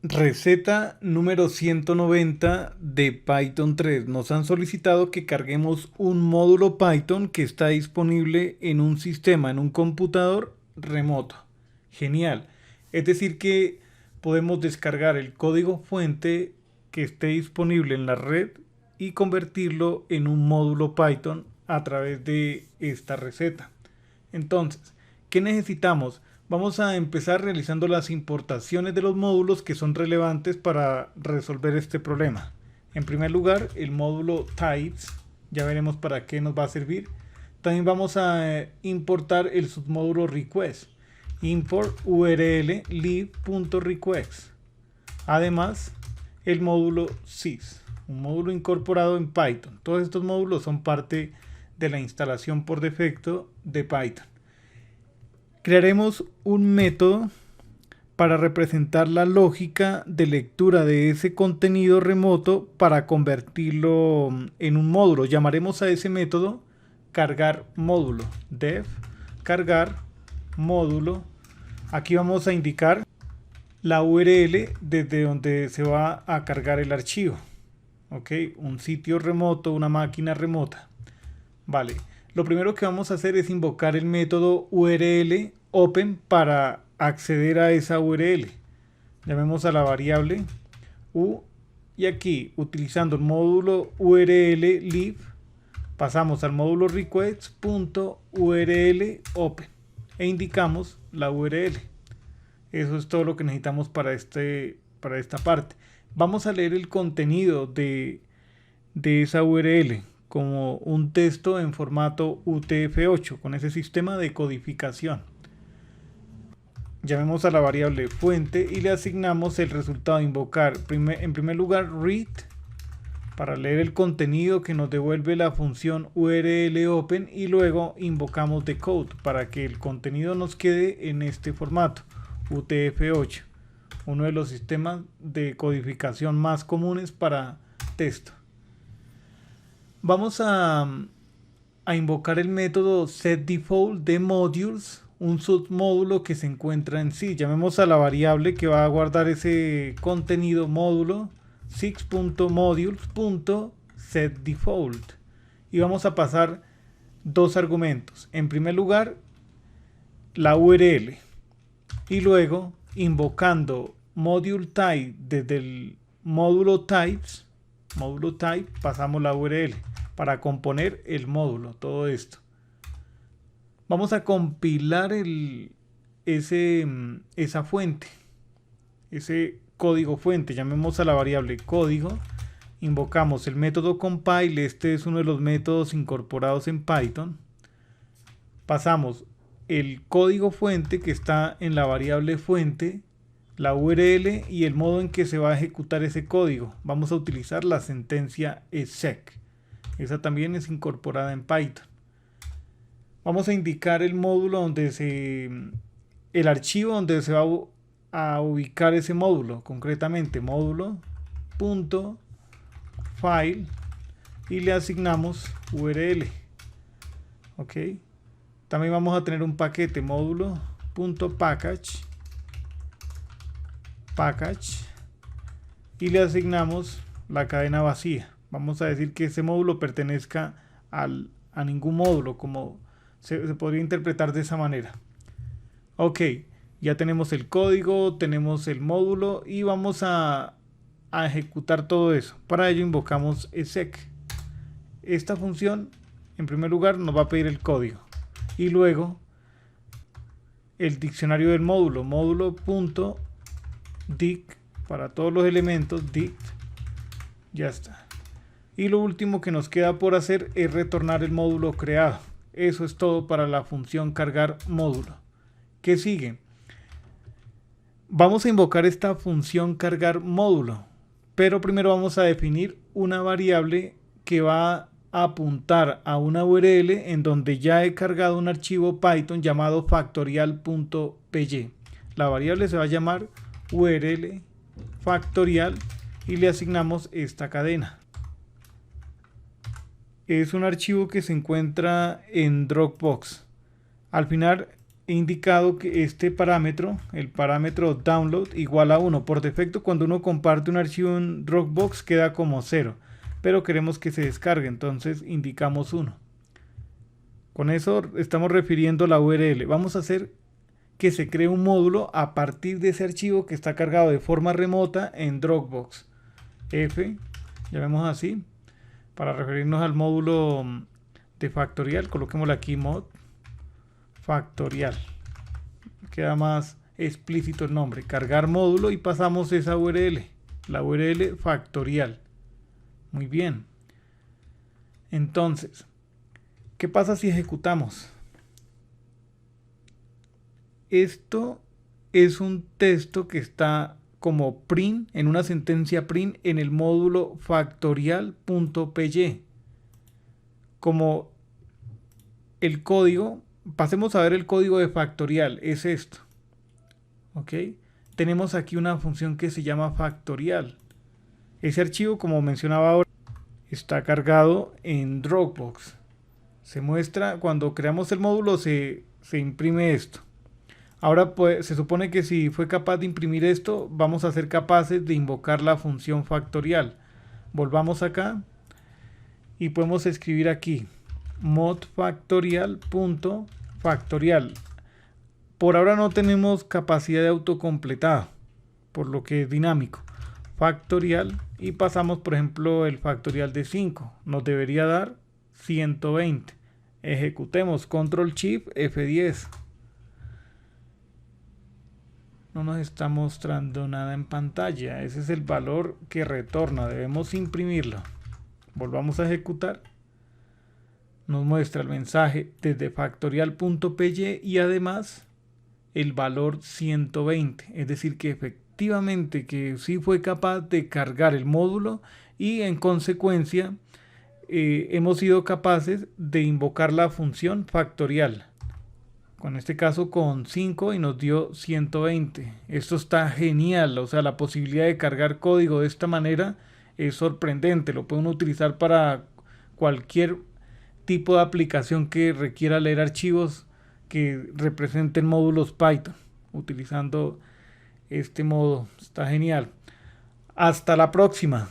Receta número 190 de Python 3. Nos han solicitado que carguemos un módulo Python que está disponible en un sistema, en un computador remoto. Genial. Es decir que podemos descargar el código fuente que esté disponible en la red y convertirlo en un módulo Python a través de esta receta. Entonces, ¿qué necesitamos? Vamos a empezar realizando las importaciones de los módulos que son relevantes para resolver este problema. En primer lugar, el módulo types, ya veremos para qué nos va a servir. También vamos a importar el submódulo request, import url lib.request. Además, el módulo sys, un módulo incorporado en Python. Todos estos módulos son parte de la instalación por defecto de Python. Crearemos un método para representar la lógica de lectura de ese contenido remoto para convertirlo en un módulo. Llamaremos a ese método cargar módulo, def cargar módulo. Aquí vamos a indicar la URL desde donde se va a cargar el archivo. ¿Ok? Un sitio remoto, una máquina remota. Vale. Lo primero que vamos a hacer es invocar el método URL open para acceder a esa URL. Llamemos a la variable u y aquí utilizando el módulo URL lib pasamos al módulo request.url open e indicamos la URL. Eso es todo lo que necesitamos para esta parte. Vamos a leer el contenido de esa URL como un texto en formato UTF-8 con ese sistema de codificación. Llamemos a la variable fuente y le asignamos el resultado a invocar. En primer lugar, read para leer el contenido que nos devuelve la función URL open y luego invocamos decode para que el contenido nos quede en este formato UTF-8, uno de los sistemas de codificación más comunes para texto. Vamos a invocar el método setDefault de modules, un submódulo que se encuentra en sí. Llamemos a la variable que va a guardar ese contenido módulo six.modules.setDefault y vamos a pasar dos argumentos. En primer lugar, la URL y luego invocando module type desde el módulo types, módulo type, pasamos la URL para componer el módulo, todo esto. Vamos a compilar esa fuente, ese código fuente. Llamemos a la variable código, invocamos el método compile, este es uno de los métodos incorporados en Python. Pasamos el código fuente que está en la variable fuente, la URL y el modo en que se va a ejecutar ese código. Vamos a utilizar la sentencia exec. Esa también es incorporada en Python. Vamos a indicar el módulo el archivo donde se va a ubicar ese módulo, concretamente módulo.file y le asignamos URL. Ok. También vamos a tener un paquete módulo.package y le asignamos la cadena vacía. Vamos a decir que ese módulo pertenezca a ningún módulo, como se podría interpretar de esa manera. Ok, ya tenemos el código, tenemos el módulo y vamos a ejecutar todo eso. Para ello invocamos exec. Esta función, en primer lugar, nos va a pedir el código y luego el diccionario del módulo, módulo.dict para todos los elementos, dict, ya está. Y lo último que nos queda por hacer es retornar el módulo creado. Eso es todo para la función cargar módulo. ¿Qué sigue? Vamos a invocar esta función cargar módulo, pero primero vamos a definir una variable que va a apuntar a una URL en donde ya he cargado un archivo Python llamado factorial.py. La variable se va a llamar URL factorial y le asignamos esta cadena. Es un archivo que se encuentra en Dropbox. Al final he indicado que este parámetro, el parámetro download, igual a 1. Por defecto, cuando uno comparte un archivo en Dropbox queda como 0, pero queremos que se descargue, entonces indicamos 1. Con eso estamos refiriendo la URL. Vamos a hacer que se cree un módulo a partir de ese archivo que está cargado de forma remota en Dropbox. F, llamemos así, para referirnos al módulo de factorial, coloquémosle aquí mod factorial. Queda más explícito el nombre. Cargar módulo y pasamos esa URL, la URL factorial. Muy bien. Entonces, ¿qué pasa si ejecutamos? Esto es un texto que está como print, en una sentencia print en el módulo factorial.py. Como el código, pasemos a ver el código de factorial, es esto. ¿Ok? Tenemos aquí una función que se llama factorial. Ese archivo, como mencionaba ahora, está cargado en Dropbox. Se muestra, cuando creamos el módulo, se imprime esto. Ahora pues, se supone que si fue capaz de imprimir esto, vamos a ser capaces de invocar la función factorial. Volvamos acá y podemos escribir aquí mod factorial. Por ahora no tenemos capacidad de autocompletado, por lo que es dinámico. Factorial y pasamos, por ejemplo, el factorial de 5. Nos debería dar 120. Ejecutemos control shift F10. No nos está mostrando nada en pantalla. Ese es el valor que retorna. Debemos imprimirlo. Volvamos a ejecutar. Nos muestra el mensaje desde factorial.py y además el valor 120. Es decir, que efectivamente que sí fue capaz de cargar el módulo y en consecuencia hemos sido capaces de invocar la función factorial. Con este caso con 5 y nos dio 120. Esto está genial, o sea, la posibilidad de cargar código de esta manera es sorprendente. Lo pueden utilizar para cualquier tipo de aplicación que requiera leer archivos que representen módulos Python. Utilizando este modo, está genial. Hasta la próxima.